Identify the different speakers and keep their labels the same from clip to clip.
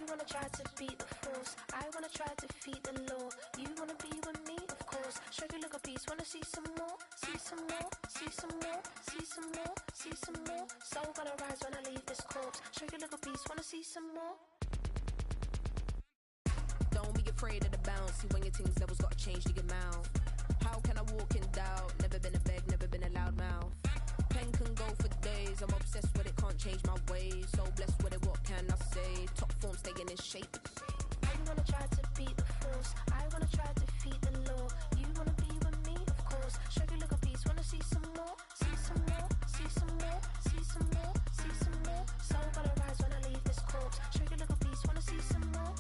Speaker 1: wanna try to beat the force, I wanna try to defeat the law. You wanna be with me, of course. Show you look a piece, wanna see some more, see some more, see some more, see some more, see some more. Soul gonna rise when I leave this corpse. Show you look a piece, wanna see some more.
Speaker 2: Don't be afraid of the bounce. See when your things levels gotta change to your mouth. How can I walk in doubt? Never been a beg, never been a loud mouth. Pen can go for days. I'm obsessed with it, can't change my ways. So blessed with it, what can I say? Top form staying in shape.
Speaker 1: I wanna try to beat the force, I wanna try to defeat the law. You wanna be with me, of course. Show you look a piece, wanna see some more, see some more, see some more, see some more, see some more. Soul gonna rise when I leave this corpse. Show you look a piece, wanna see some more.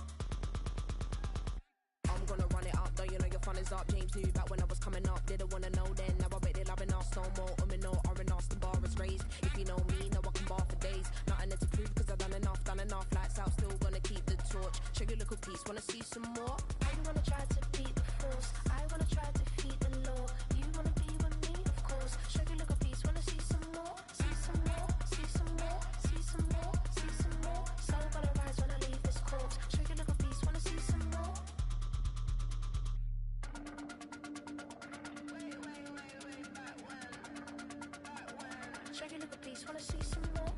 Speaker 2: I'm gonna run it up, though you know your fun is up. James knew back when I was coming up, didn't wanna know then. Now I bet they're loving us no more. No R&R's, the bar is raised. If you know me, know I can bar for days. Nothing there to prove, cause I've done enough. Lights out, still gonna keep the torch. Show you a little piece, wanna see some more?
Speaker 1: I wanna try to beat the force, I wanna try to defeat the law. You wanna be with me, of course. Show you a little piece, wanna see some more, see some more, see some more, see some more, see some more. Soul gonna rise when I leave this corpse. Show you a little piece, wanna see some more. Show you a little piece, wanna see some more.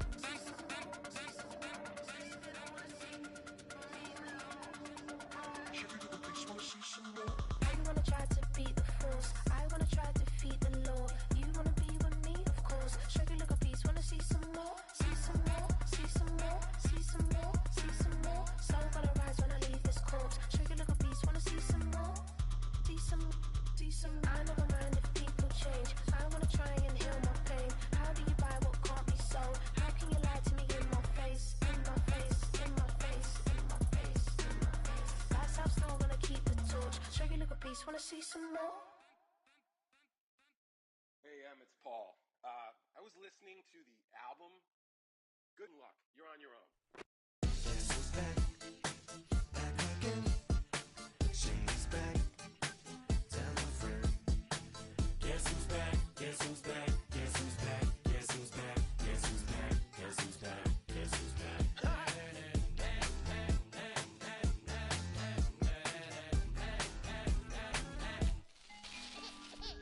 Speaker 1: I wanna try to beat the force, I wanna try to defeat the law. You wanna be with me, of course. Show you look a piece, wanna see some more, see some more, see some more, see some more, see some more. Soul gonna rise when I leave this corpse. Show you look a piece, wanna see some more, see some, see some. I never mind if people change. I wanna try and heal my pain. How do you buy what can't be sold? How can you lie to me in my face, in my face, in my face, in my face, in my face? That's how I'm still gonna keep the torch. Show you look a piece, wanna see some more?
Speaker 3: Hey, it's Paul. I was listening to the album. Good luck. You're on your own.
Speaker 4: Guess who's back? Back again. She's back. Tell a friend. Guess who's back? Guess who's back? Guess who's back? Guess who's back? Guess who's back? Guess who's back? Guess who's back?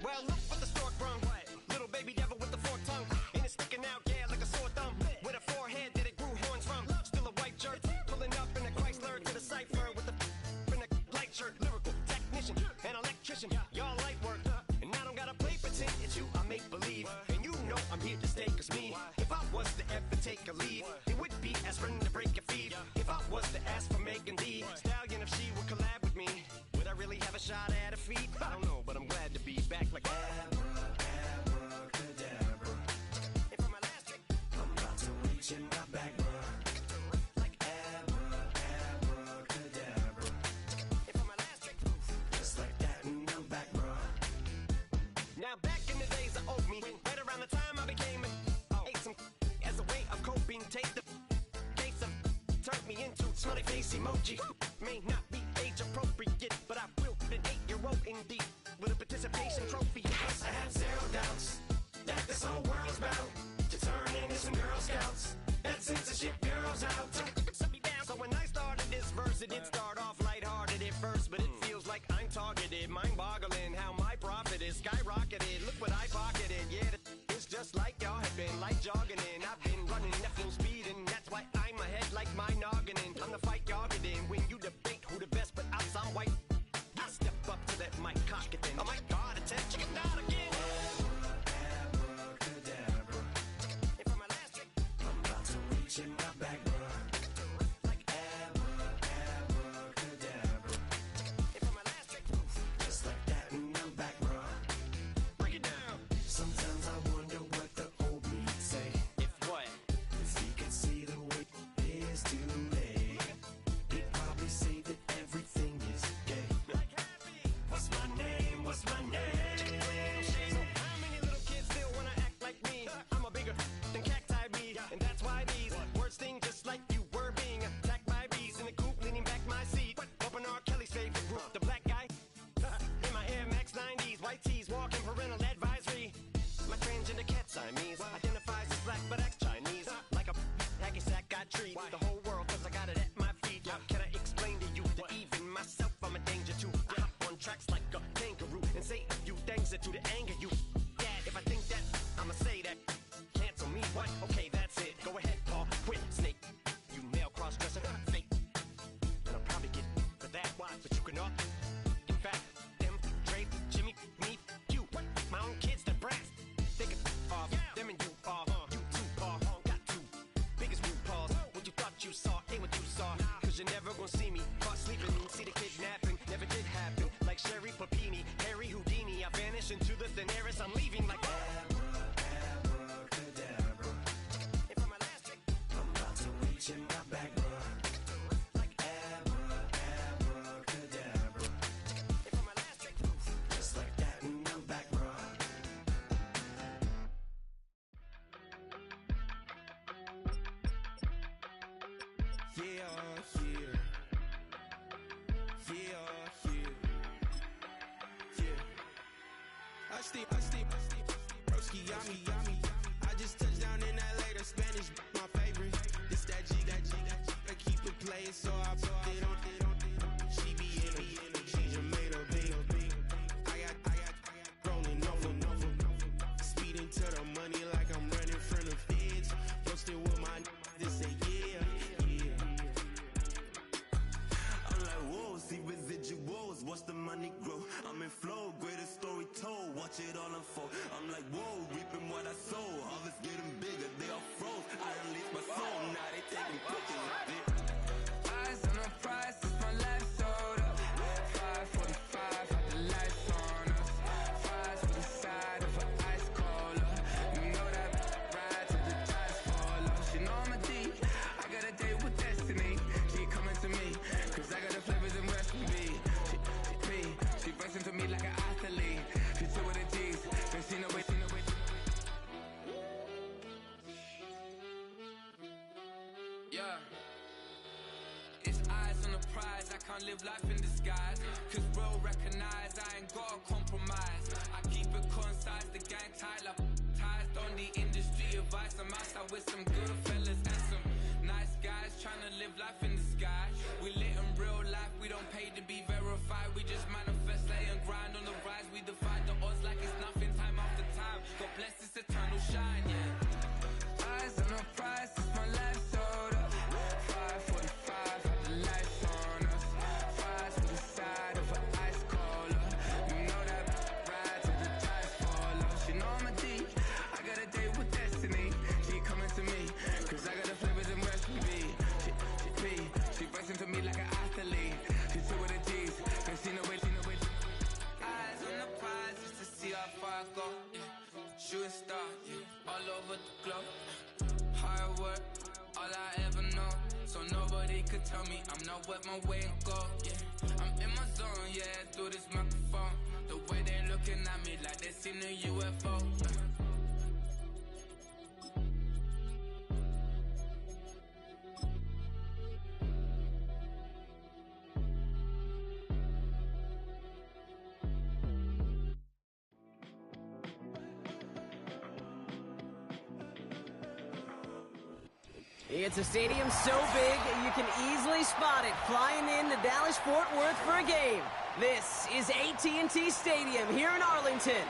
Speaker 5: Well, look what the stork brung. Little baby devil with the forked tongue. And it's sticking out, yeah, like a sore thumb. With a forehead that it grew horns from. Still a white jerk, pulling up in a Chrysler to the cipher with a in a light shirt. Lyrical technician, an electrician, y'all light work. And I don't gotta play pretend, it's you I make believe. And you know I'm here to stay, cause me, if I was to ever take a lead, it would be aspirin to break your feet. If I was to ask for Megan D Stallion, if she would collab with me, would I really have a shot at her feet? I don't know, but I'm glad to be back like
Speaker 4: Abracadabra.
Speaker 5: And for my last trick,
Speaker 4: I'm about to reach in my back, bruh.
Speaker 5: like
Speaker 4: Abracadabra.
Speaker 5: And for my last trick,
Speaker 4: Just like that, and I'm back, bruh.
Speaker 5: now back in the days of old me, right around the time I became ate some as a way of coping. Take the case of turned me into smiley face emoji. May not be age appropriate, but I will put an 8-year-old indeed with a participation trophy.
Speaker 4: Yes, I have zero doubts that this whole world's bound to turn into some Girl Scouts. That censorship girls out.
Speaker 5: Shut me down. So when I started this verse, it did start off lighthearted at first, but it feels like I'm targeted. Mind-boggling how my profit is skyrocketed. Look what I pocketed. Yeah, it's just like y'all have been like jogging in. I've been running at full speed, and that's why I'm ahead like my noggin. I'm the fight y'all get in when you debate who the best, but I'm to the anger you that. If I think that, I'ma say that. Cancel me, what? Okay, that's it. Go ahead, Paul, quit, snake. You male cross-dresser, fake. And I'll probably get for that, why? But you can all. In fact, them, Dre, Jimmy, me, you. My own kids, that brass. They can off, them and you off. You too, Paul, got two. Biggest root paws. What you thought you saw ain't what you saw. Cause you're never gonna see me caught sleeping. See the kidnapping, never did happen. Like Sherry Papini, Harry Houdini. I vanish into the thin air as I'm leaving like abracadabra. And for my last trick, I'm about to reach in my back, bruh. Like abracadabra. And for my last trick, just like that, and I'm back, bruh. Yeah. I steam, broski, yummy. I just touched down in LA, the Spanish, my favorite. This that G, I keep it playing, so I put it on. She be in me, she just made a beat. I got rolling over, speeding to the money like I'm running from the feds. Roasting with my this say yeah. I'm like, whoa, see residuals, watch the money grow. I'm in flow, greatest story told, watch it all unfold. I'm like, whoa, reaping what I sow. Harvest getting bigger, they all froze. I unleashed my soul, now they taking pictures of it.
Speaker 6: Eyes on the prize, it's my life sold up. 5:45, had the lights on us. Fries for the side of an ice cola. You know that ride till the tires fall off. She know I'm a D, I got a date with destiny. She coming to me, cause I got the flavors and recipe. She breaks into me like an athlete. She two with the G's, then she know it. Yeah. It's eyes on the prize, I can't live life in disguise. Cause bro recognize I ain't gotta compromise. I keep it concise, the gang tight like ties. On the industry advice, I'm outside with some good fellas and some nice guys trying to live life in the sky. We lit in real life, we don't pay to be verified. We just manifest, lay and grind on the rise. We defy the odds like it's nothing, time after time. God bless this eternal shine, yeah. Eyes on the prize, it's my life sold up. 5:45, had the lights on us. Fries for the side of an ice cola. You know that ride till the tires fall off. She know I'm a D, I got a date with destiny. She coming to me, cause I got the flavors and recipe. She breaks into me like an athlete. She two with the G's, then she know it. Eyes on the prize just to see how far I go. Yeah. Shooting star, yeah. All over the globe. Hard work, all I ever know. So nobody could tell me I'm not worth my way and go. Yeah, I'm in my zone, yeah, through this microphone. The way they looking at me like they seen a UFO.
Speaker 7: It's a stadium so big you can easily spot it flying into Dallas-Fort Worth for a game. This is AT&T Stadium here in Arlington.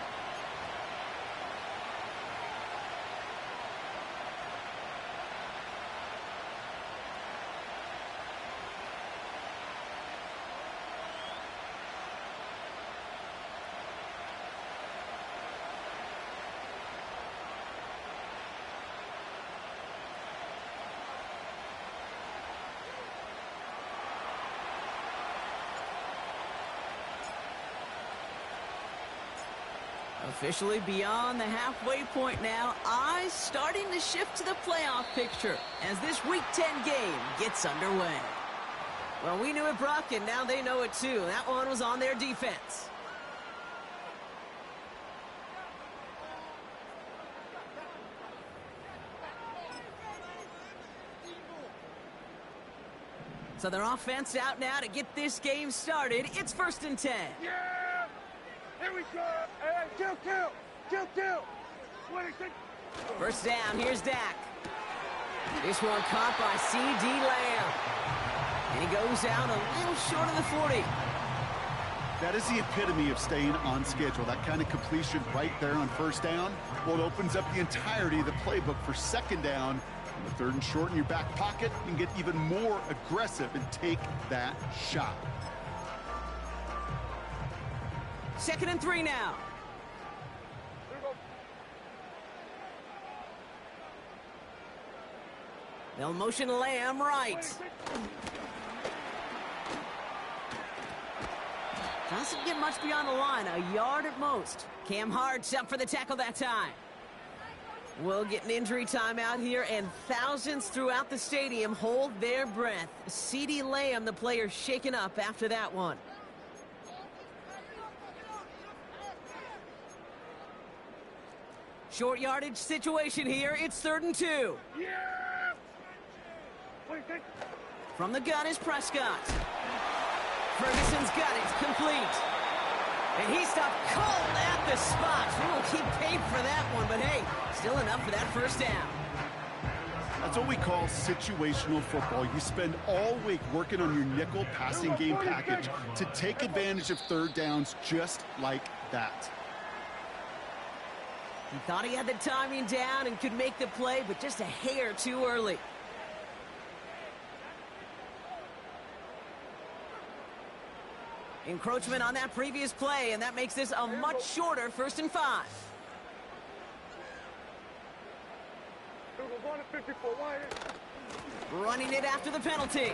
Speaker 7: Officially beyond the halfway point now, eyes starting to shift to the playoff picture as this Week 10 game gets underway. Well, we knew it, Brock, and now they know it too. That one was on their defense. So their offense out now to get this game started. It's 1st and 10.
Speaker 8: Yeah! Here we go! Hey, kill! 26!
Speaker 7: First down, here's Dak. This one caught by C.D. Lamb. And he goes out a little short of the 40.
Speaker 9: That is the epitome of staying on schedule. That kind of completion right there on first down, well, it opens up the entirety of the playbook for second down. On the third and short in your back pocket, you can get even more aggressive and take that shot.
Speaker 7: 2nd and 3 now. They'll motion Lamb right. Doesn't get much beyond the line, a yard at most. Cam Hart's up for the tackle that time. We'll get an injury timeout here, and thousands throughout the stadium hold their breath. CeeDee Lamb, the player, shaken up after that one. Short yardage situation here. It's 3rd and 2.
Speaker 8: Yeah!
Speaker 7: From the gun is Prescott. Ferguson's got it, complete. And he stopped cold at the spot. We will keep paid for that one, but hey, still enough for that first down.
Speaker 9: That's what we call situational football. You spend all week working on your nickel passing game package to take advantage of third downs just like that.
Speaker 7: He thought he had the timing down and could make the play, but just a hair too early. Encroachment on that previous play, and that makes this a much shorter 1st and 5. Running it after the penalty.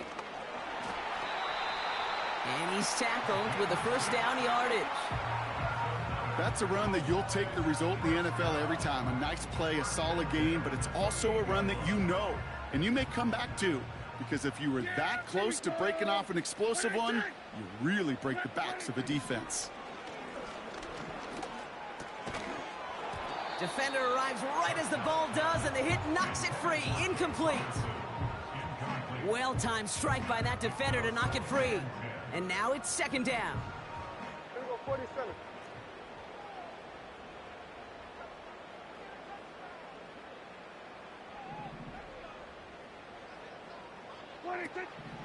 Speaker 7: And he's tackled with the first down yardage.
Speaker 9: That's a run that you'll take the result in the NFL every time. A nice play, a solid game, but it's also a run that you know, and you may come back to. Because if you were that close to breaking off an explosive one, you really break the backs of a defense.
Speaker 7: Defender arrives right as the ball does, and the hit knocks it free. Incomplete. Well-timed strike by that defender to knock it free. And now it's 2nd down.
Speaker 8: 47.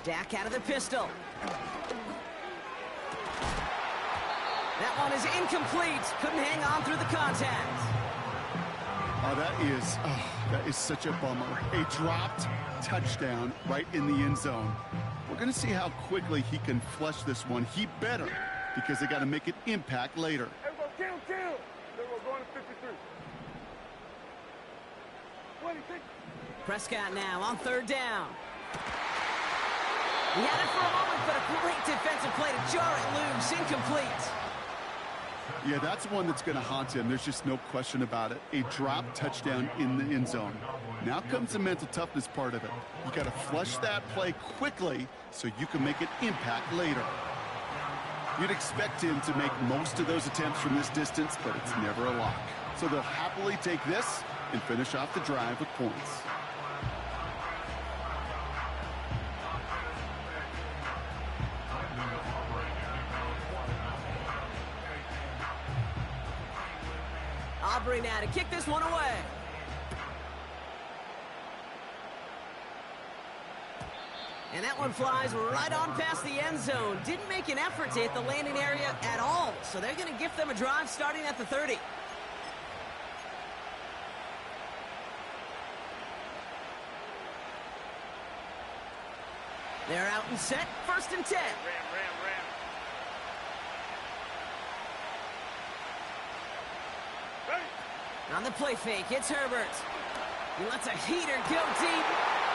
Speaker 7: Dak out of the pistol. That one is incomplete. Couldn't hang on through the contact.
Speaker 9: That is such a bummer. A dropped touchdown right in the end zone. We're going to see how quickly he can flush this one. He better, because they got to make an impact later.
Speaker 8: Everybody, kill. They're going to 53. 26.
Speaker 7: Prescott now on 3rd down. He had it for a moment, but a great defensive play to jar it loose. Incomplete.
Speaker 9: Yeah, that's one that's going to haunt him. There's just no question about it. A drop touchdown in the end zone. Now comes the mental toughness part of it. You got to flush that play quickly so you can make an impact later. You'd expect him to make most of those attempts from this distance, but it's never a lock. So they'll happily take this and finish off the drive with points.
Speaker 7: Aubrey now to kick this one away. And that one flies right on past the end zone. Didn't make an effort to hit the landing area at all. So they're going to gift them a drive starting at the 30. They're out and set. 1st and 10.
Speaker 8: Ram.
Speaker 7: On the play fake, it's Herbert. He lets a heater go deep.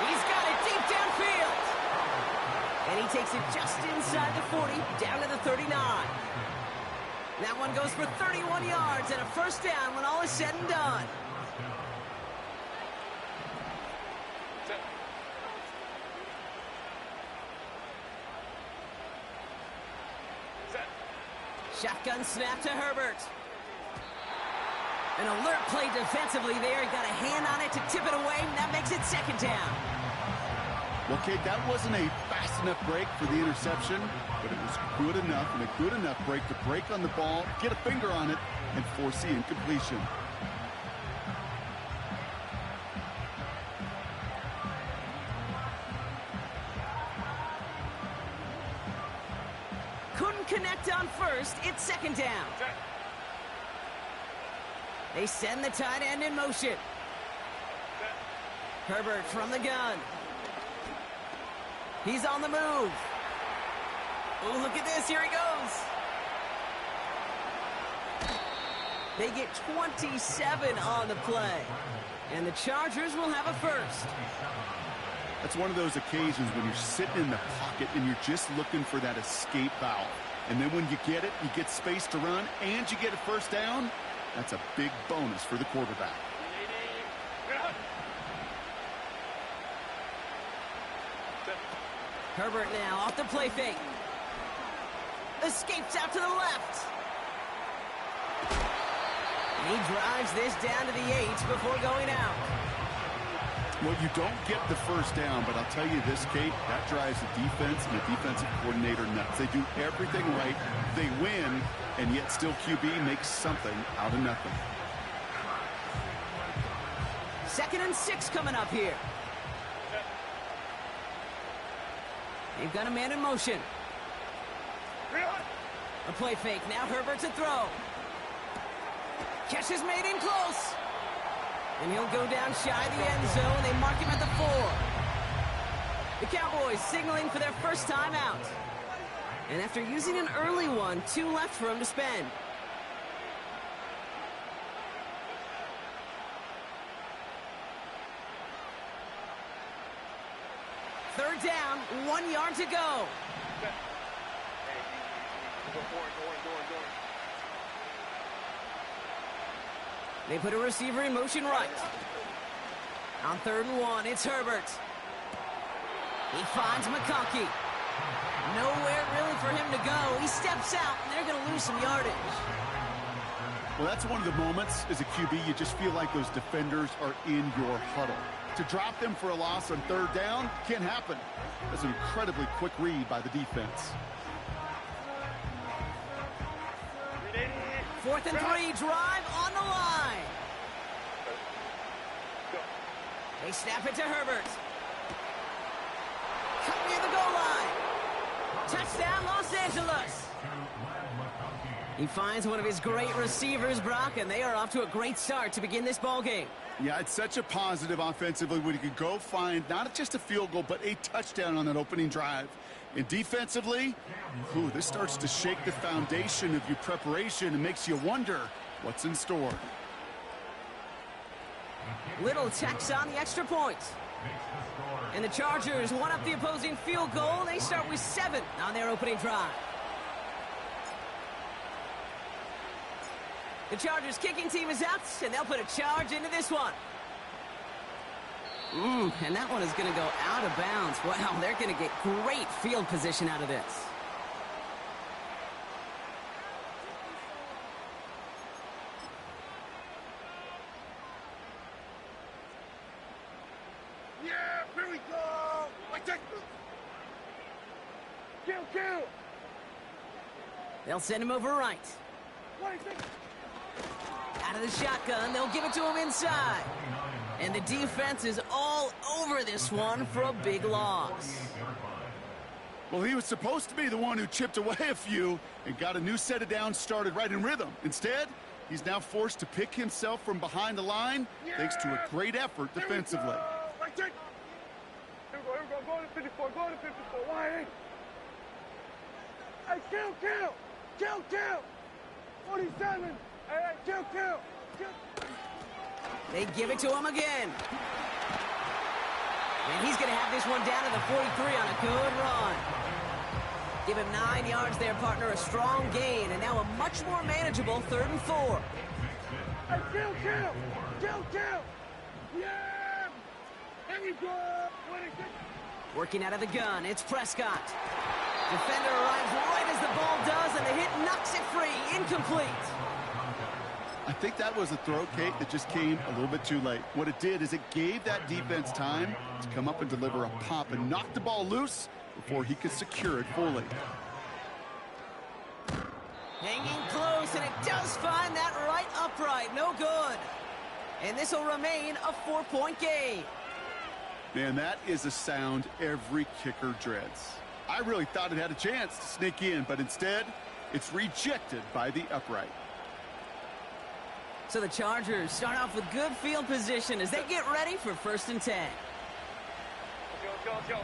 Speaker 7: He's got it deep downfield. And he takes it just inside the 40, down to the 39. That one goes for 31 yards and a first down when all is said and done. Shotgun snap to Herbert. An alert play defensively there. He got a hand on it to tip it away, and that makes it 2nd down.
Speaker 9: Well, Kate, that wasn't a fast enough break for the interception, but it was good enough and a good enough break to break on the ball, get a finger on it, and force the incompletion.
Speaker 7: Couldn't connect on first. It's second down. They send the tight end in motion. Herbert from the gun. He's on the move. Oh, look at this. Here he goes. They get 27 on the play. And the Chargers will have a first.
Speaker 9: That's one of those occasions when you're sitting in the pocket and you're just looking for that escape valve. And then when you get it, you get space to run, and you get a first down. That's a big bonus for the quarterback.
Speaker 7: Herbert now off the play fake. Escapes out to the left. And he drives this down to the 8 before going out.
Speaker 9: Well, you don't get the first down, but I'll tell you this, Kate, that drives the defense and the defensive coordinator nuts. They do everything right. They win, and yet still QB makes something out of nothing.
Speaker 7: 2nd and 6 coming up here. They've got a man in motion. A play fake. Now Herbert to throw. Catch is made in close. And he'll go down shy of the end zone. They mark him at the 4. The Cowboys signaling for their first time out. And after using an early one, 2 left for him to spend. Third down, 1 yard to go. They put a receiver in motion right. On 3rd and 1, it's Herbert. He finds McConkey. Nowhere really for him to go. He steps out, and they're going to lose some yardage.
Speaker 9: Well, that's one of the moments as a QB, you just feel like those defenders are in your huddle. To drop them for a loss on 3rd down can't happen. That's an incredibly quick read by the defense.
Speaker 7: 4th and 3, drive on the line. They snap it to Herbert. Cut near the goal line. Touchdown, Los Angeles. He finds one of his great receivers, Brock, and they are off to a great start to begin this ball game.
Speaker 9: Yeah, it's such a positive offensively when you can go find not just a field goal, but a touchdown on that opening drive. And defensively, this starts to shake the foundation of your preparation and makes you wonder what's in store.
Speaker 7: Little tacks on the extra point. And the Chargers one up the opposing field goal. They start with 7 on their opening drive. The Chargers kicking team is out, and they'll put a charge into this one. And that one is going to go out of bounds. Wow, they're going to get great field position out of this.
Speaker 8: Yeah, here we go. Like that. Kill.
Speaker 7: They'll send him over right. Out of the shotgun, they'll give it to him inside. And the defense is all over this one for a big loss.
Speaker 9: Well, he was supposed to be the one who chipped away a few and got a new set of downs started right in rhythm. Instead, he's now forced to pick himself from behind the line thanks to a great effort defensively.
Speaker 8: Right there. Here we go. Go to 54. Go to 54. Why? Hey, kill. 47. Hey, kill.
Speaker 7: They give it to him again. And he's going to have this one down to the 43 on a good run. Give him 9 yards there, partner. A strong gain. And now a much more manageable 3rd and 4.
Speaker 8: Hey, kill. Yeah. Here we go.
Speaker 7: Working out of the gun, it's Prescott. Defender arrives right as the ball does, and the hit knocks it free. Incomplete.
Speaker 9: I think that was a throw, Kate, that just came a little bit too late. What it did is it gave that defense time to come up and deliver a pop and knock the ball loose before he could secure it fully.
Speaker 7: Hanging close, and it does find that right upright. No good. And this will remain a 4-point game.
Speaker 9: Man, that is a sound every kicker dreads. I really thought it had a chance to sneak in, but instead, it's rejected by the upright.
Speaker 7: So the Chargers start off with good field position as they get ready for 1st and 10.
Speaker 8: Let's go, man.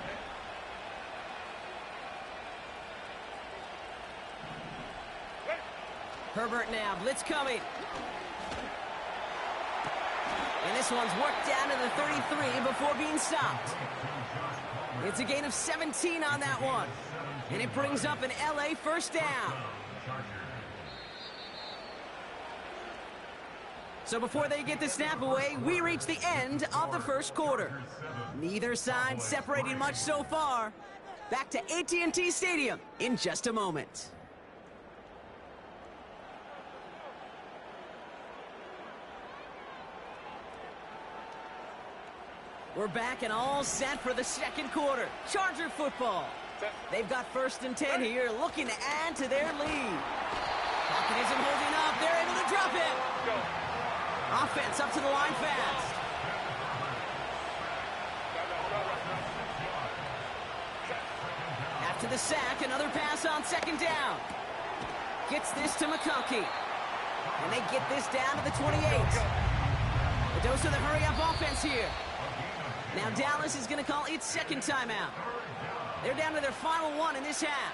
Speaker 7: Herbert now, blitz coming. And this one's worked down to the 33 before being stopped. It's a gain of 17 on that one. And it brings up an LA 1st down. So before they get the snap away, we reach the end of the 1st quarter. Neither side separating much so far. Back to AT&T Stadium in just a moment. We're back and all set for the 2nd quarter. Charger football. They've got 1st and 10 here, looking to add to their lead. Pocket isn't holding up. They're able to drop it. Offense up to the line fast. After the sack, another pass on 2nd down. Gets this to McConkey. And they get this down to the 28. A dose of the hurry-up offense here. Now Dallas is going to call its 2nd timeout. They're down to their final one in this half.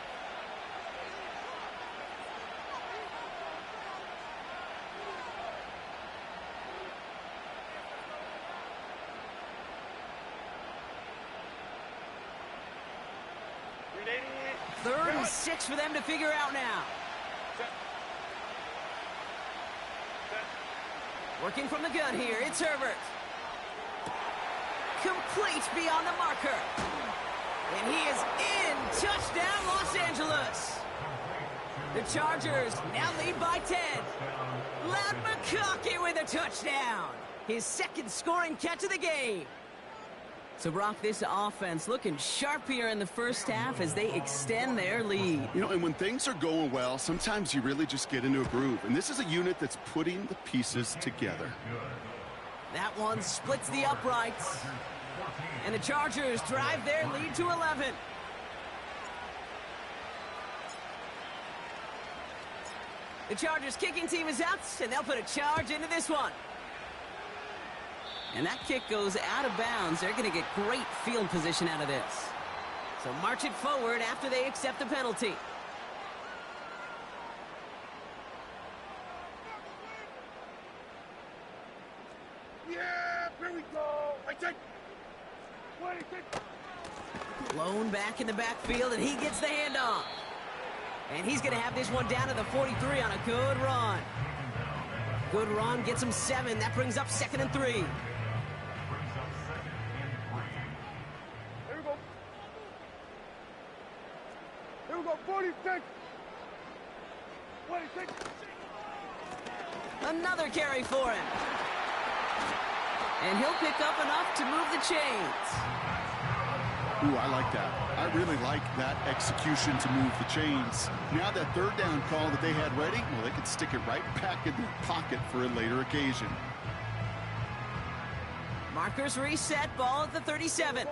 Speaker 7: Third and 6 for them to figure out now. Working from the gun here, it's Herbert. Complete beyond the marker. And he is in. Touchdown, Los Angeles. The Chargers now lead by 10. Loud McConkey with a touchdown. His 2nd scoring catch of the game. So, Brock, this offense looking sharp here in the 1st half as they extend their lead.
Speaker 9: You know, and when things are going well, sometimes you really just get into a groove. And this is a unit that's putting the pieces together.
Speaker 7: That one splits the uprights. And the Chargers drive their lead to 11. The Chargers kicking team is out, and they'll put a charge into this one. And that kick goes out of bounds. They're going to get great field position out of this. So march it forward after they accept the penalty.
Speaker 8: Yeah, here we go. I take.
Speaker 7: Blown back in the backfield, and he gets the handoff. And he's going to have this one down to the 43 on a good run. Good run gets him 7. That brings up 2nd and 3.
Speaker 8: Here we go. Here we go. 46. 26.
Speaker 7: Another carry for him. And he'll pick up enough to move the chains.
Speaker 9: Ooh, I like that. I really like that execution to move the chains. Now that 3rd down call that they had ready, well, they could stick it right back in their pocket for a later occasion.
Speaker 7: Markers reset, ball at the 37.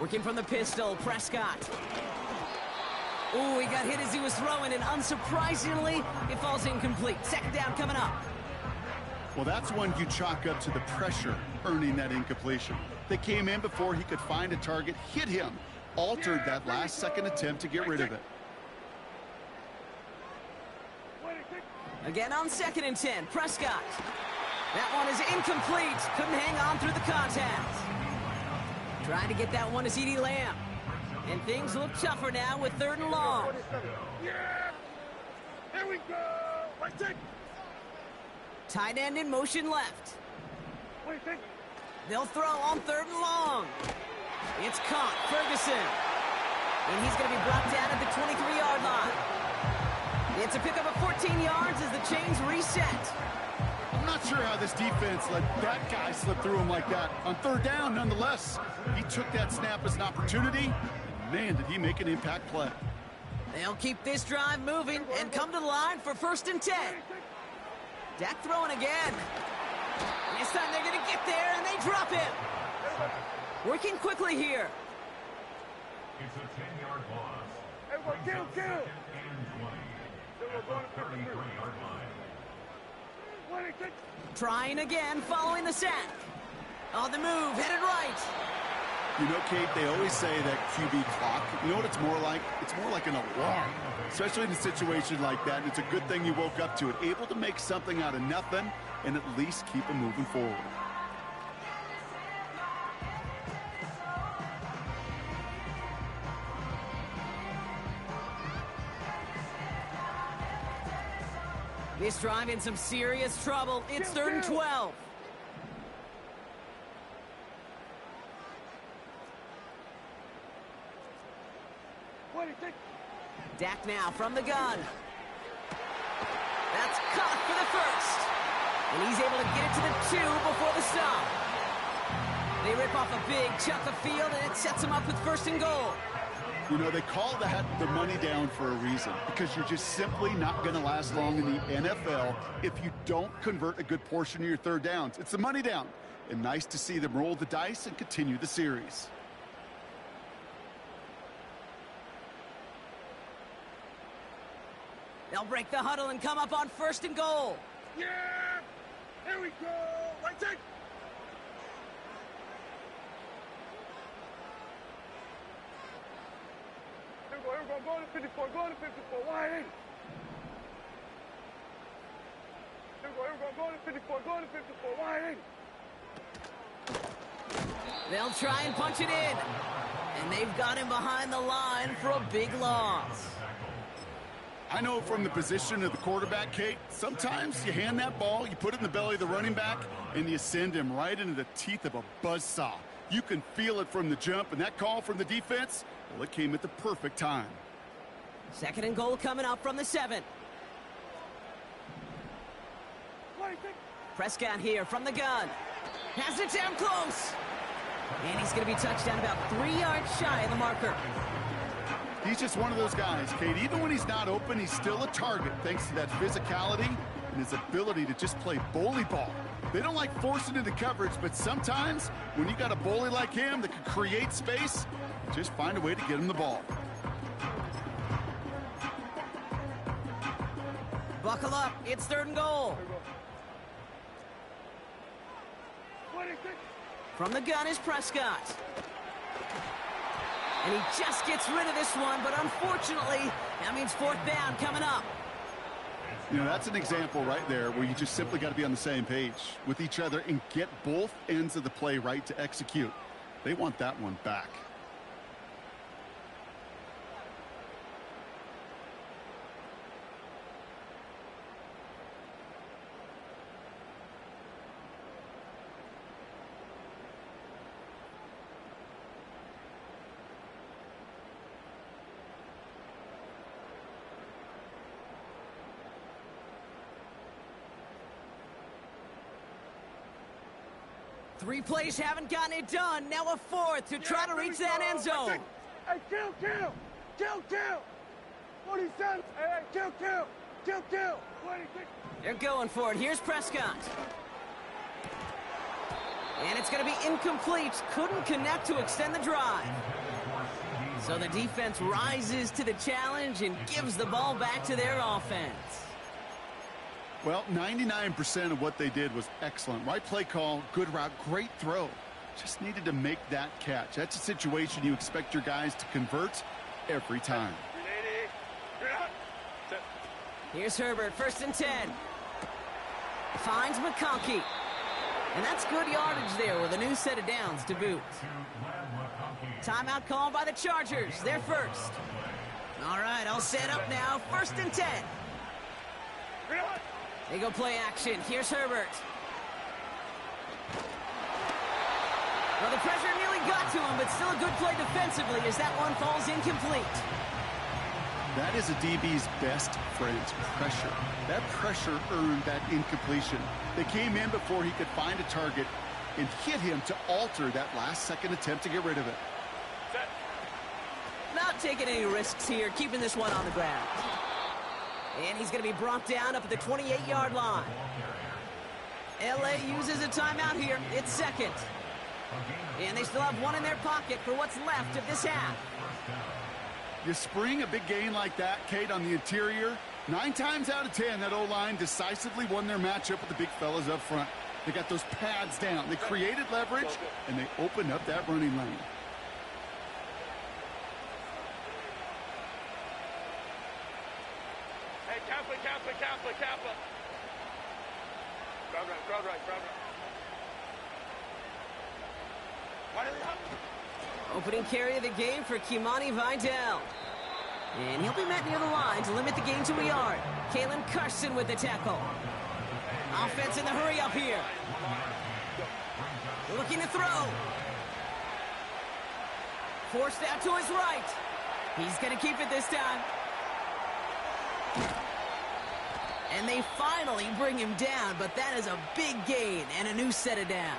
Speaker 7: Working from the pistol, Prescott. Ooh, he got hit as he was throwing, and unsurprisingly, it falls incomplete. 2nd down coming up.
Speaker 9: Well, that's one you chalk up to the pressure earning that incompletion. They came in before he could find a target, hit him, altered that last-second attempt to get rid of it.
Speaker 7: Again on 2nd and 10, Prescott. That one is incomplete. Couldn't hang on through the contact. Trying to get that one to CeeDee Lamb. And things look tougher now with 3rd and long.
Speaker 8: Yeah! Here we go! Right take!
Speaker 7: Tight end in motion left. They'll throw on 3rd and long. It's caught, Ferguson. And he's going to be brought down at the 23-yard line. It's a pickup of 14 yards as the chains reset.
Speaker 9: I'm not sure how this defense let that guy slip through him like that. On 3rd down, nonetheless, he took that snap as an opportunity. Man, did he make an impact play.
Speaker 7: They'll keep this drive moving and come to the line for 1st and 10. Dak throwing again. This time they're going to get there, and they drop him. Working quickly here.
Speaker 10: It's a 10-yard loss.
Speaker 8: Everyone, kill!
Speaker 10: Second and 20.
Speaker 8: Everyone, going to
Speaker 10: At the
Speaker 8: 53.
Speaker 10: 23-yard line.
Speaker 8: 26.
Speaker 7: Trying again, following the sack. On the move, headed right.
Speaker 9: You know, Kate, they always say that QB clock, you know what it's more like? It's more like an alarm, especially in a situation like that. It's a good thing you woke up to it, able to make something out of nothing and at least keep them moving forward.
Speaker 7: This drive in some serious trouble. It's 3rd and 12. Dak now from the gun. That's caught for the first. And he's able to get it to the 2 before the stop. They rip off a big chunk of field, and it sets them up with 1st and goal.
Speaker 9: You know, they call that the money down for a reason, because you're just simply not going to last long in the NFL if you don't convert a good portion of your 3rd downs. It's the money down. And nice to see them roll the dice and continue the series.
Speaker 7: They'll break the huddle and come up on 1st and goal.
Speaker 8: Yeah! Here we go! Right take! Everyone, go to 54, go to 54, wide in! Everyone, go to 54, go to 54, wide in!
Speaker 7: They'll try and punch it in. And they've got him behind the line for a big loss.
Speaker 9: I know from the position of the quarterback, Kate, sometimes you hand that ball, you put it in the belly of the running back, and you send him right into the teeth of a buzzsaw. You can feel it from the jump, and that call from the defense, well, it came at the perfect time.
Speaker 7: 2nd and goal coming up from the 7. Prescott here from the gun. Has it down close. And he's going to be touched down about 3 yards shy of the marker.
Speaker 9: He's just one of those guys, Kate. Even when he's not open, he's still a target thanks to that physicality and his ability to just play bully ball. They don't like forcing into coverage, but sometimes when you got a bully like him that can create space, just find a way to get him the ball.
Speaker 7: Buckle up. It's 3rd and goal. From the gun is Prescott. And he just gets rid of this one, but unfortunately, that means 4th down coming up.
Speaker 9: You know, that's an example right there where you just simply got to be on the same page with each other and get both ends of the play right to execute. They want that one back.
Speaker 7: Three plays haven't gotten it done. Now a 4th to try to reach that end zone.
Speaker 8: Hey, kill! 47! Hey, kill! 26!
Speaker 7: They're going for it. Here's Prescott. And it's going to be incomplete. Couldn't connect to extend the drive. So the defense rises to the challenge and gives the ball back to their offense.
Speaker 9: Well, 99% of what they did was excellent. Right play call, good route, great throw. Just needed to make that catch. That's a situation you expect your guys to convert every time.
Speaker 7: Here's Herbert, 1st and 10. Finds McConkey. And that's good yardage there with a new set of downs to boot. Timeout called by the Chargers. They're first. All right, all set up now. 1st and 10. They go play action. Here's Herbert. Well, the pressure nearly got to him, but still a good play defensively as that one falls incomplete.
Speaker 9: That is a DB's best friend, pressure. That pressure earned that incompletion. They came in before he could find a target and hit him to alter that last-second attempt to get rid of it.
Speaker 7: Not taking any risks here, keeping this one on the ground. And he's going to be brought down up at the 28-yard line. LA uses a timeout here. It's 2nd. And they still have one in their pocket for what's left of this half.
Speaker 9: You spring a big gain like that, Kate, on the interior, 9 times out of 10, that O-line decisively won their matchup with the big fellas up front. They got those pads down. They created leverage, and they opened up that running lane.
Speaker 8: Hey, Kappa. Crowd right. Why do they have?
Speaker 7: Opening carry of the game for Kimani Vidal. And he'll be met near the line to limit the gain to a yard. Kalen Carson with the tackle. Offense in the hurry up here. Looking to throw. Forced out to his right. He's going to keep it this time. And they finally bring him down, but that is a big gain and a new set of downs.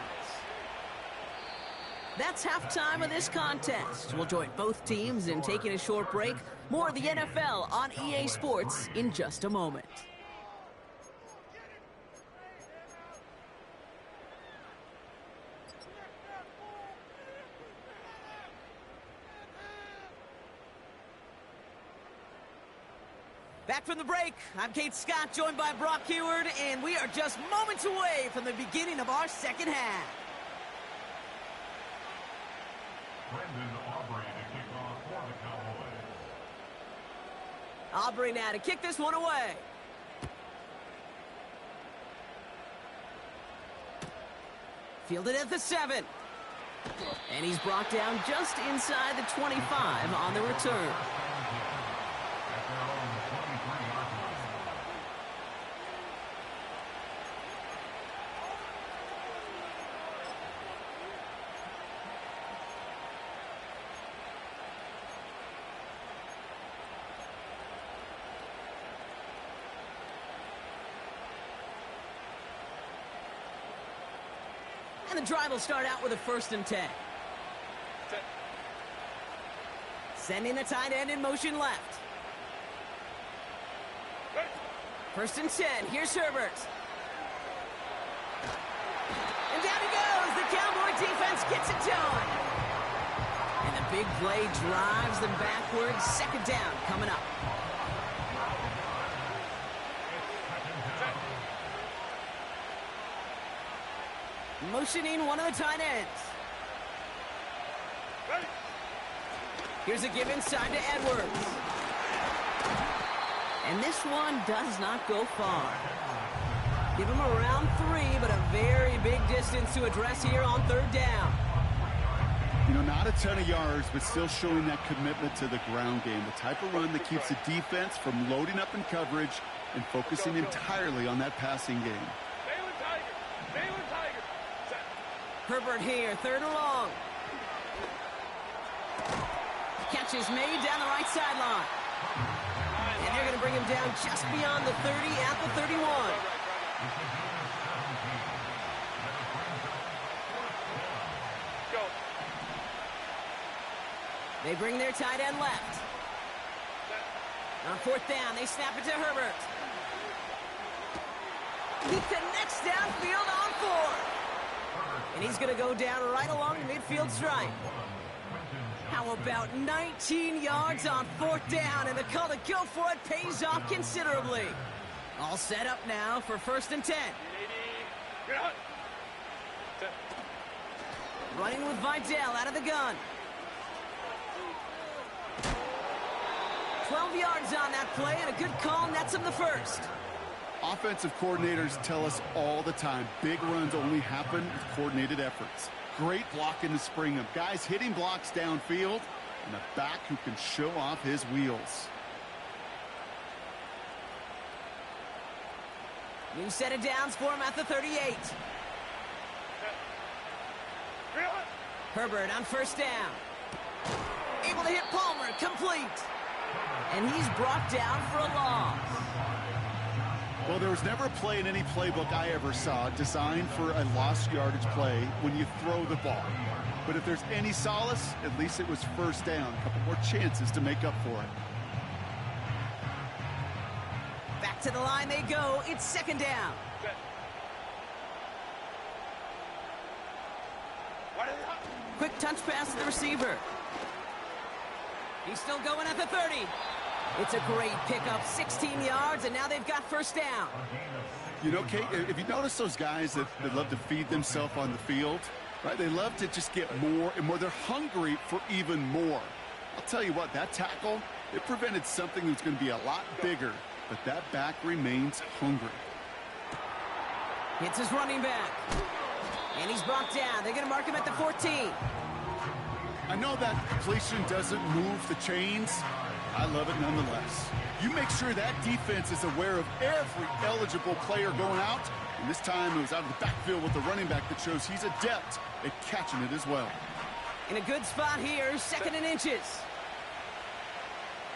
Speaker 7: That's halftime of this contest. We'll join both teams in taking a short break. More of the NFL on EA Sports in just a moment. Back from the break, I'm Kate Scott, joined by Brock Heward, and we are just moments away from the beginning of our second half.
Speaker 10: Brendan Aubrey to kick off for the Cowboys.
Speaker 7: Aubrey now to kick this one away. Fielded at the 7. And he's brought down just inside the 25 on the return.
Speaker 10: At their own 23-yard line.
Speaker 7: And the drive will start out with a 1st and 10. Sending the tight end in motion left. 1st and 10. Here's Herbert. And down he goes. The Cowboy defense gets it done. And the big play drives them backwards. 2nd down coming up. Motioning one of the tight ends. Here's a give inside to Edwards. And this one does not go far. Give him around 3, but a very big distance to address here on 3rd down.
Speaker 9: You know, not a ton of yards, but still showing that commitment to the ground game. The type of run that keeps the defense from loading up in coverage and focusing entirely on that passing game.
Speaker 8: Balin Tiger. Set.
Speaker 7: Herbert here, 3rd and long. Catch is made down the right sideline. And they're going to bring him down just beyond the 30 at the 31.
Speaker 8: Go.
Speaker 7: They bring their tight end left. On 4th down, they snap it to Herbert. He connects downfield on 4. And he's going to go down right along the midfield stripe. How about 19 yards on 4th down, and the call to go for it pays off considerably. All set up now for 1st and 10. Running with Vidal out of the gun. 12 yards on that play, and a good call nets him the 1st.
Speaker 9: Offensive coordinators tell us all the time, big runs only happen with coordinated efforts. Great blocking to spring them. Guys hitting blocks downfield, and a back who can show off his wheels.
Speaker 7: New set of downs for him at the 38. Herbert on 1st down. Able to hit Palmer, complete. And he's brought down for a loss.
Speaker 9: Well, there was never a play in any playbook I ever saw designed for a lost yardage play when you throw the ball. But if there's any solace, at least it was 1st down. A couple more chances to make up for it.
Speaker 7: Back to the line they go. It's 2nd down.
Speaker 8: What is
Speaker 7: quick touch pass to the receiver. He's still going at the 30. It's a great pickup, 16 yards, and now they've got first down.
Speaker 9: You know, Kate, if you notice those guys that love to feed themselves on the field, right? They love to just get more and more. They're hungry for even more. I'll tell you what, that tackle, it prevented something that's going to be a lot bigger, but that back remains hungry.
Speaker 7: Hits his running back. And he's brought down. They're going to mark him at the 14.
Speaker 9: I know that completion doesn't move the chains. I love it nonetheless. You make sure that defense is aware of every eligible player going out. And this time it was out of the backfield with the running back that shows he's adept at catching it as well.
Speaker 7: In a good spot here, second and inches.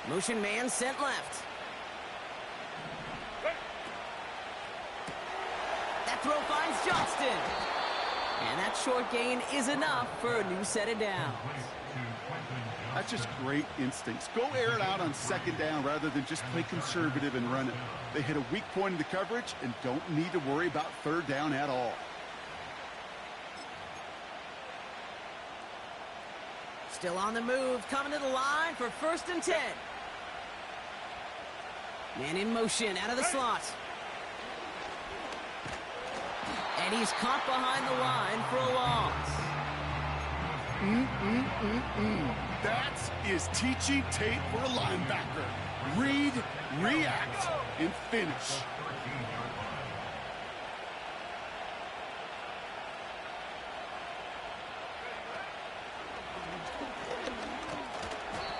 Speaker 7: Motion man sent left. That throw finds Johnston. And that short gain is enough for a new set of downs.
Speaker 9: That's just great instincts. Go air it out on second down rather than just play conservative and run it. They hit a weak point in the coverage and don't need to worry about third down at all.
Speaker 7: Still on the move, coming to the line for first and 10. Man in motion, out of the slot. And he's caught behind the line for a loss.
Speaker 9: That is teaching tape for a linebacker. Read, react, and finish.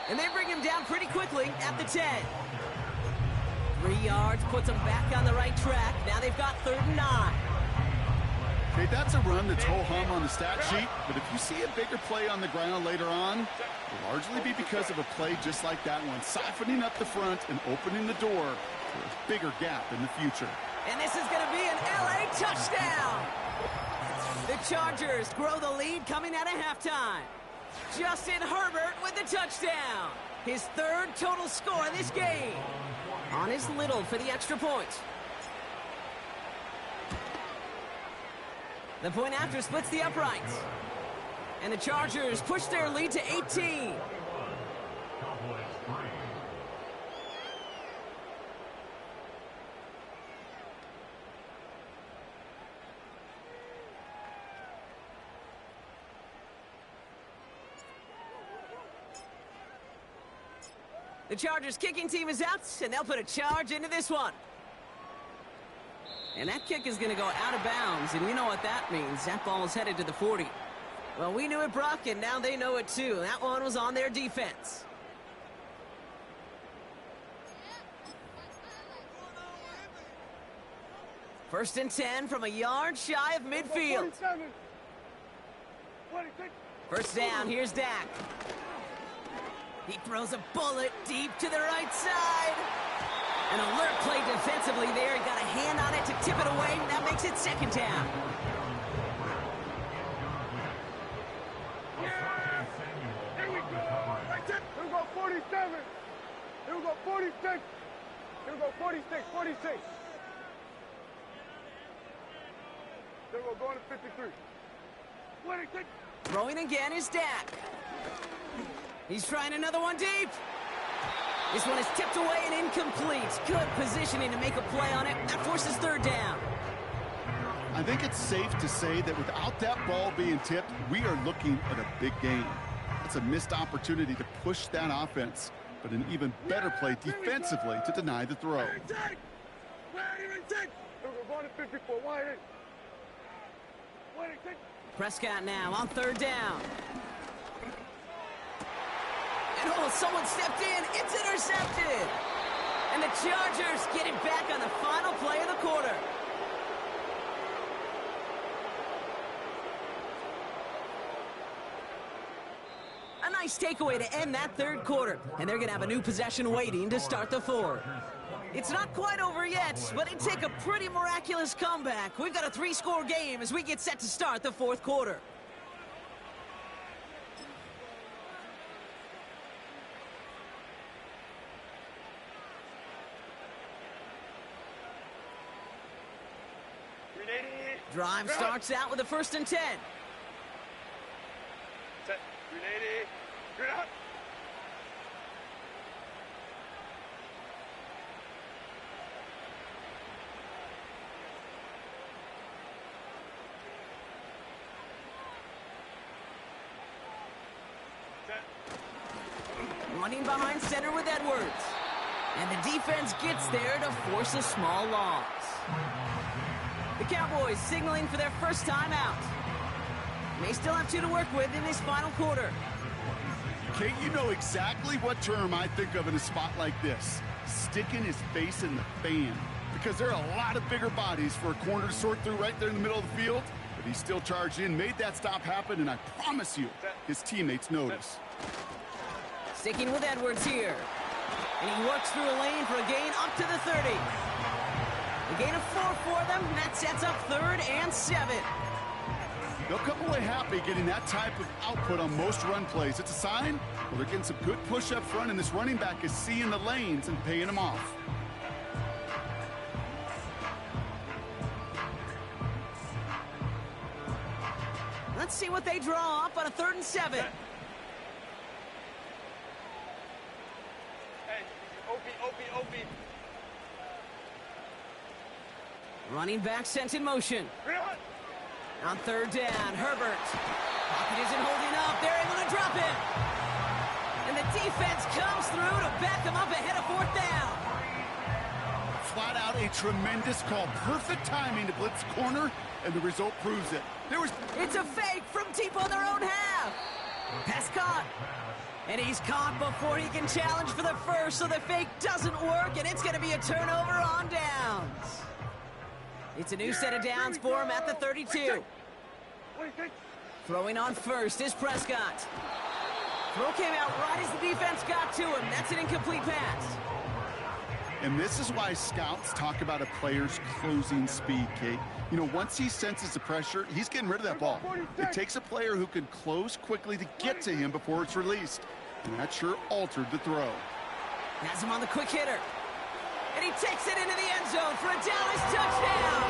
Speaker 7: And they bring him down pretty quickly at the 10. 3 yards puts them back on the right track. Now they've got 3rd and 9.
Speaker 9: Okay, that's a run that's ho-hum on the stat sheet, but if you see a bigger play on the ground later on, it'll largely be because of a play just like that one, siphoning up the front and opening the door for a bigger gap in the future.
Speaker 7: And this is going to be an LA touchdown. The Chargers grow the lead coming out of halftime. Justin Herbert with the touchdown. His 3rd total score in this game. On his little for the extra point. The point after splits the uprights. And the Chargers push their lead to 18. The Chargers kicking team is out, and they'll put a charge into this one. And that kick is going to go out of bounds, and you know what that means. That ball is headed to the 40. Well, we knew it, Brock, and now they know it too. That one was on their defense. First and 10 from a yard shy of midfield. First down, here's Dak. He throws a bullet deep to the right side. An alert play defensively there. He got a hand on it to tip it away. That makes it second down.
Speaker 8: Here we go. Here we go 47. Here we go 46. Here we go 46. 46. Here we go going to 53. 26.
Speaker 7: Throwing again is Dak. He's trying another one deep. This one is tipped away and incomplete. Good positioning to make a play on it. That forces 3rd down.
Speaker 9: I think it's safe to say that without that ball being tipped, we are looking at a big game. It's a missed opportunity to push that offense, but an even better play defensively to deny the throw.
Speaker 8: Here we go going to 54. 1-8.
Speaker 7: Prescott now on 3rd down. And oh, someone stepped in. It's intercepted. And the Chargers get it back on the final play of the quarter. A nice takeaway to end that 3rd quarter. And they're going to have a new possession waiting to start the 4th. It's not quite over yet, but it'd take a pretty miraculous comeback. We've got a 3-score game as we get set to start the 4th quarter. Drive starts out with a 1st and 10.
Speaker 8: 380. Get up.
Speaker 7: Running behind center with Edwards. And the defense gets there to force a small loss. The Cowboys signaling for their first time out. They still have 2 to work with in this final quarter.
Speaker 9: Kate, you know exactly what term I think of in a spot like this. Sticking his face in the fan. Because there are a lot of bigger bodies for a corner to sort through right there in the middle of the field. But he still charged in, made that stop happen, and I promise you, his teammates notice.
Speaker 7: Sticking with Edwards here. And he works through a lane for a gain up to the 30. A gain of 4 for them. That sets up 3rd and 7.
Speaker 9: They'll come away happy getting that type of output on most run plays. It's a sign, well, they're getting some good push up front, and this running back is seeing the lanes and paying them off.
Speaker 7: Let's see what they draw up on a 3rd and 7.
Speaker 8: OP.
Speaker 7: Running back sent in motion. On 3rd down, Herbert. Pocket isn't holding up. They're able to drop it. And the defense comes through to back them up ahead of 4th down.
Speaker 9: Flat out a tremendous call. Perfect timing to blitz corner, and the result proves it.
Speaker 7: It's a fake from deep on their own half. Pass caught. And he's caught before he can challenge for the first, so the fake doesn't work, and it's going to be a turnover on downs. It's a new set of downs for him at the 32. Throwing on first is Prescott. Throw came out right as the defense got to him. That's an incomplete pass.
Speaker 9: And this is why scouts talk about a player's closing speed, Kate. You know, once he senses the pressure, he's getting rid of that ball. It takes a player who can close quickly to get to him before it's released. And that sure altered the throw.
Speaker 7: Has him on the quick hitter. And he takes it into the end zone for a Dallas touchdown.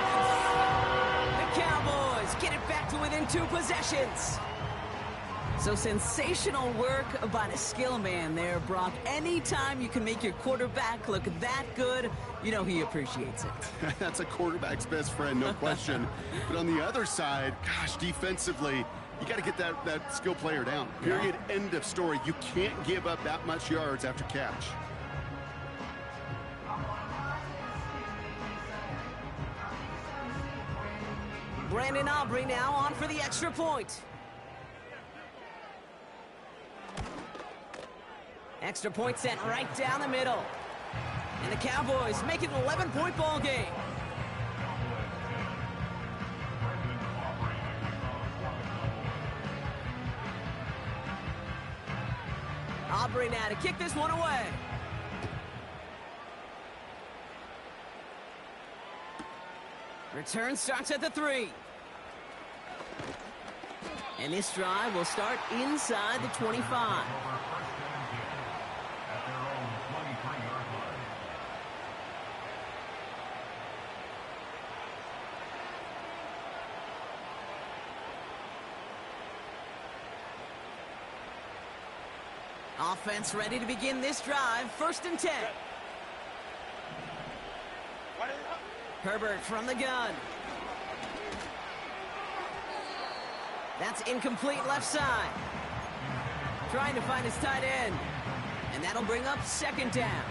Speaker 7: The Cowboys get it back to within 2 possessions. So sensational work by the skill man there, Brock. Anytime you can make your quarterback look that good, you know he appreciates it.
Speaker 9: That's a quarterback's best friend, no question. But on the other side, gosh, defensively, you got to get that skill player down. Period. Yeah. End of story. You can't give up that much yards after catch.
Speaker 7: Brandon Aubrey now on for the extra point. Extra point sent right down the middle. And the Cowboys make it an 11-point ball game. Aubrey now to kick this one away. Return starts at the 3. And this drive will start inside the 25. Offense ready to begin this drive. 1st and 10. Herbert from the gun. That's incomplete left side. Trying to find his tight end. And that'll bring up 2nd down.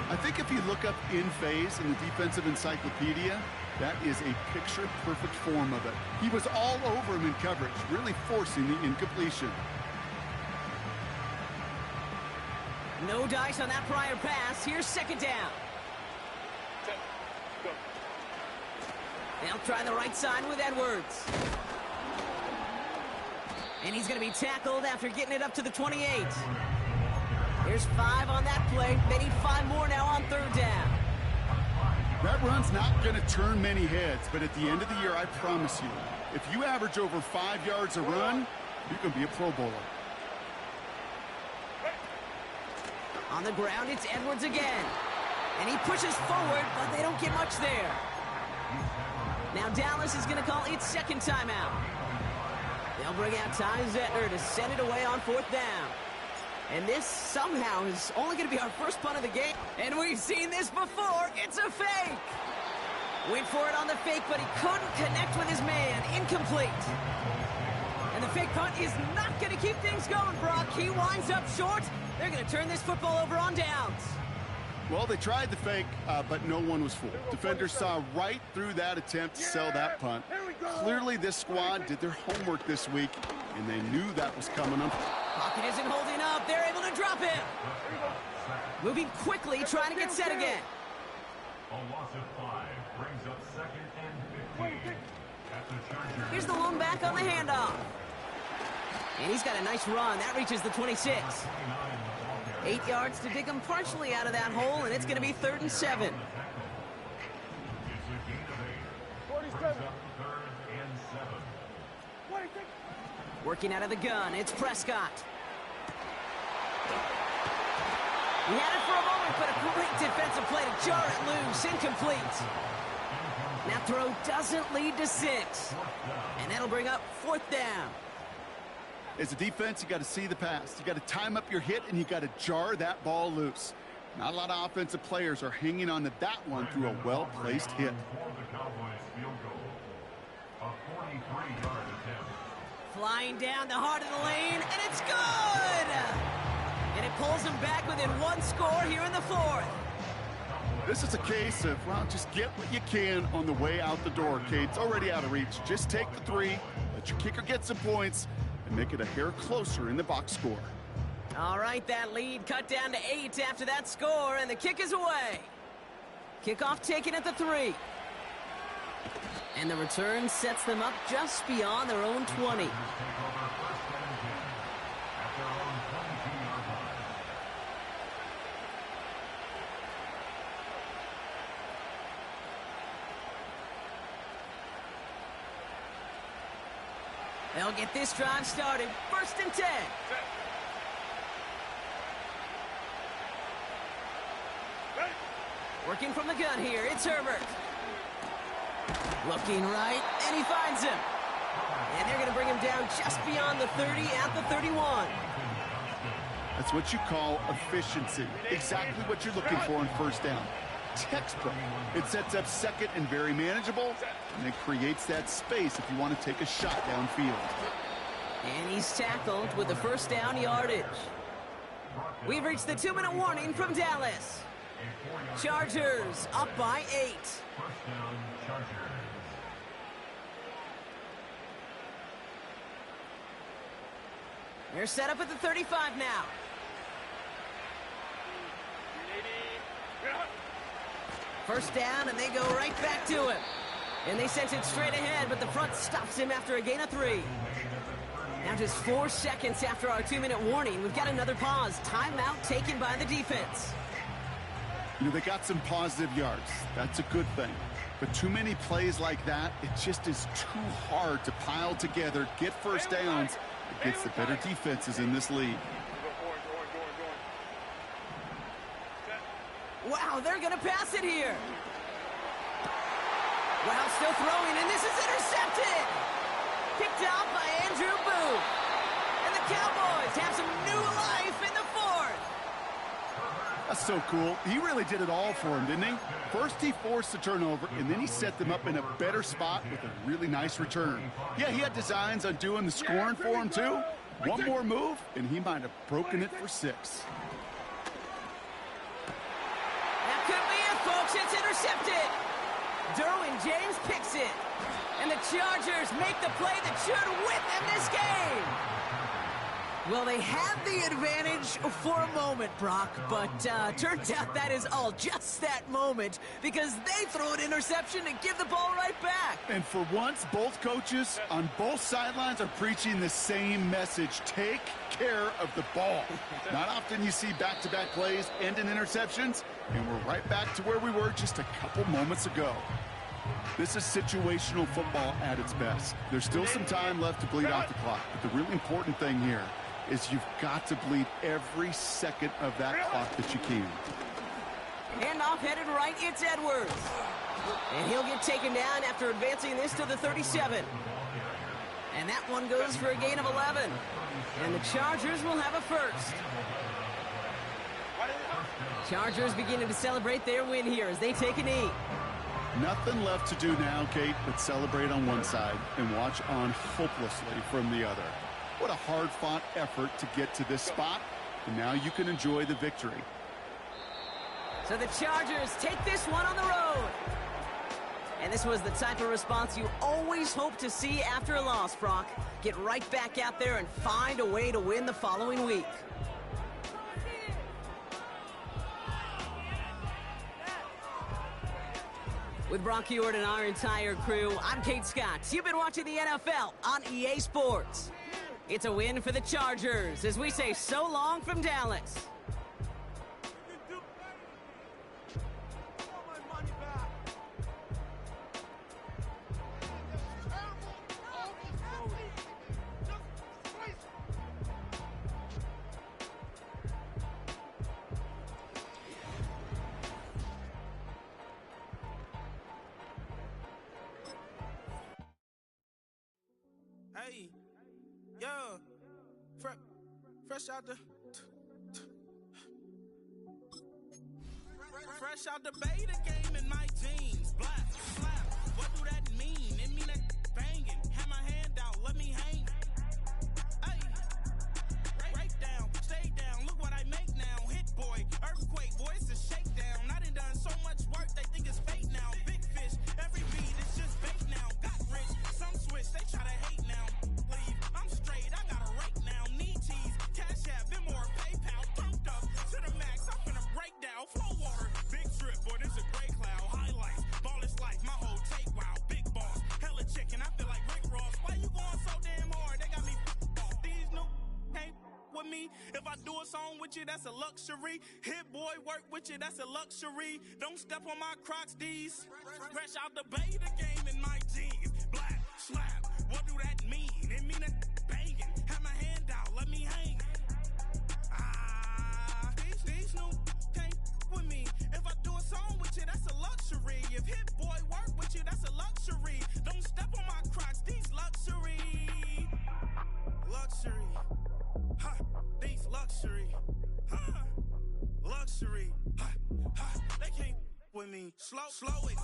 Speaker 9: I think if you look up in phase in the defensive encyclopedia, that is a picture-perfect form of it. He was all over him in coverage, really forcing the incompletion.
Speaker 7: No dice on that prior pass. Here's 2nd down. They'll try the right side with Edwards. And he's going to be tackled after getting it up to the 28. There's 5 on that play. They need 5 more now on 3rd down.
Speaker 9: That run's not going to turn many heads, but at the end of the year, I promise you, if you average over 5 yards a run, you're going to be a Pro Bowler.
Speaker 7: On the ground, it's Edwards again. And he pushes forward, but they don't get much there. Now Dallas is going to call its 2nd timeout. They'll bring out Ty Zettner to send it away on 4th down. And this somehow is only going to be our first punt of the game. And we've seen this before. It's a fake. Went for it on the fake, but he couldn't connect with his man. Incomplete. And the fake punt is not going to keep things going, Brock. He winds up short. They're going to turn this football over on downs.
Speaker 9: Well, they tried the fake, but no one was fooled. Defenders saw right through that attempt to sell that punt. Clearly, this squad did their homework this week, and they knew that was coming up.
Speaker 7: Pocket isn't holding up. They're able to drop him. Moving quickly, trying to get set again.
Speaker 10: A loss of 5 brings up 2nd and 15 at the Chargers.
Speaker 7: Here's the lone back on the handoff. And he's got a nice run. That reaches the 26. 8 yards to dig him partially out of that hole, and it's going to be 3rd and 7.
Speaker 10: It's a gain of 8. Brings up 3rd and 7.
Speaker 7: Working out of the gun, it's Prescott. He had it for a moment, but a great defensive play to jar it loose. Incomplete. That throw doesn't lead to 6. And that'll bring up 4th down.
Speaker 9: As a defense, you got to see the pass. You got to time up your hit, and you got to jar that ball loose. Not a lot of offensive players are hanging on to that one through a well-placed hit.
Speaker 10: For the Cowboys field goal. A 43-yard attempt.
Speaker 7: Flying down the heart of the lane, and it's good! And it pulls them back within 1 score here in the 4th.
Speaker 9: This is a case of, well, just get what you can on the way out the door, Kate. It's already out of reach. Just take the 3, let your kicker get some points, and make it a hair closer in the box score.
Speaker 7: All right, that lead cut down to 8 after that score, and the kick is away. Kickoff taken at the 3. And the return sets them up just beyond their own 20. They'll get this drive started. 1st and 10. Working from the gun here, it's Herbert. Looking right, and he finds him. And they're going to bring him down just beyond the 30 at the 31.
Speaker 9: That's what you call efficiency. Exactly what you're looking for on 1st down. Textbook. It sets up 2nd and very manageable, and it creates that space if you want to take a shot downfield.
Speaker 7: And he's tackled with the 1st down yardage. We've reached the 2-minute warning from Dallas. Chargers up by 8.
Speaker 10: 1st down, Chargers.
Speaker 7: They're set up at the 35 now. First down, and they go right back to him. And they sent it straight ahead, but the front stops him after a gain of 3. Now just 4 seconds after our 2-minute warning, we've got another pause. Timeout taken by the defense.
Speaker 9: You know, they got some positive yards. That's a good thing. But too many plays like that, it just is too hard to pile together, get 1st downs against the better defenses in this league.
Speaker 7: Wow, they're going to pass it here. Wow, still throwing, and this is intercepted. Picked out by Andrew Booth. And the Cowboys have some new life in the 4th.
Speaker 9: That's so cool. He really did it all for him, didn't he? First he forced the turnover, and then he set them up in a better spot with a really nice return. Yeah, he had designs on doing the scoring for him, too. One more move, and he might have broken it for 6.
Speaker 7: That could be it, folks. It's intercepted. Derwin James picks it. And the Chargers make the play that should win them this game. Well, they had the advantage for a moment, Brock, but turns out that is all just that moment because they throw an interception and give the ball right back.
Speaker 9: And for once, both coaches on both sidelines are preaching the same message. Take care of the ball. Not often you see back-to-back plays end in interceptions, and we're right back to where we were just a couple moments ago. This is situational football at its best. There's still some time left to bleed out the clock, but the really important thing here is you've got to bleed every second of that clock that you can.
Speaker 7: Handoff headed right, it's Edwards. And he'll get taken down after advancing this to the 37. And that one goes for a gain of 11. And the Chargers will have a first. Chargers beginning to celebrate their win here as they take a knee.
Speaker 9: Nothing left to do now, Kate, but celebrate on one side and watch on hopelessly from the other. What a hard-fought effort to get to this spot, and now you can enjoy the victory.
Speaker 7: So the Chargers take this one on the road. And this was the type of response you always hope to see after a loss, Brock. Get right back out there and find a way to win the following week. With Brock Ewart and our entire crew, I'm Kate Scott. You've been watching the NFL on EA Sports. It's a win for the Chargers as we say so long from Dallas.
Speaker 11: Hey, yo, fresh out the beta game in my jeans. Black, slap, what do that mean? It mean that banging. Have my hand out, let me hang. Hey, break down, stay down. Look what I make now. Hit boy, earthquake, voice is shakedown. I done so much work, they think it's fake now. Big fish, every beat is just bait now. Got rich, some switch, they try to hate now. Leave, I'm straight, I got a rake now. Need cheese, cash app, Venmo or PayPal. Pumped up to the max, I'm finna break down. Flow water, big trip, boy, this a gray cloud. Highlights, ball is life, my whole take wild. Big boss, hella chicken, I feel like Rick Ross. Why you going so damn hard? They got me off. These new can't with me. If I do a song with you, that's a luxury. Hit boy, work with you, that's a luxury. Don't step on my Crocs, these. Fresh out the beta game in my jeans. Black, slap, what do that mean? It mean that banging. Have my hand out, let me hang. These new can't with me. If I do a song with you, that's a luxury. If hit boy work with you, that's a luxury. Don't step on my Crocs, these luxury. Luxury. Ha, these luxury. Ha, luxury. Ha, ha, they can't with me. Slow it.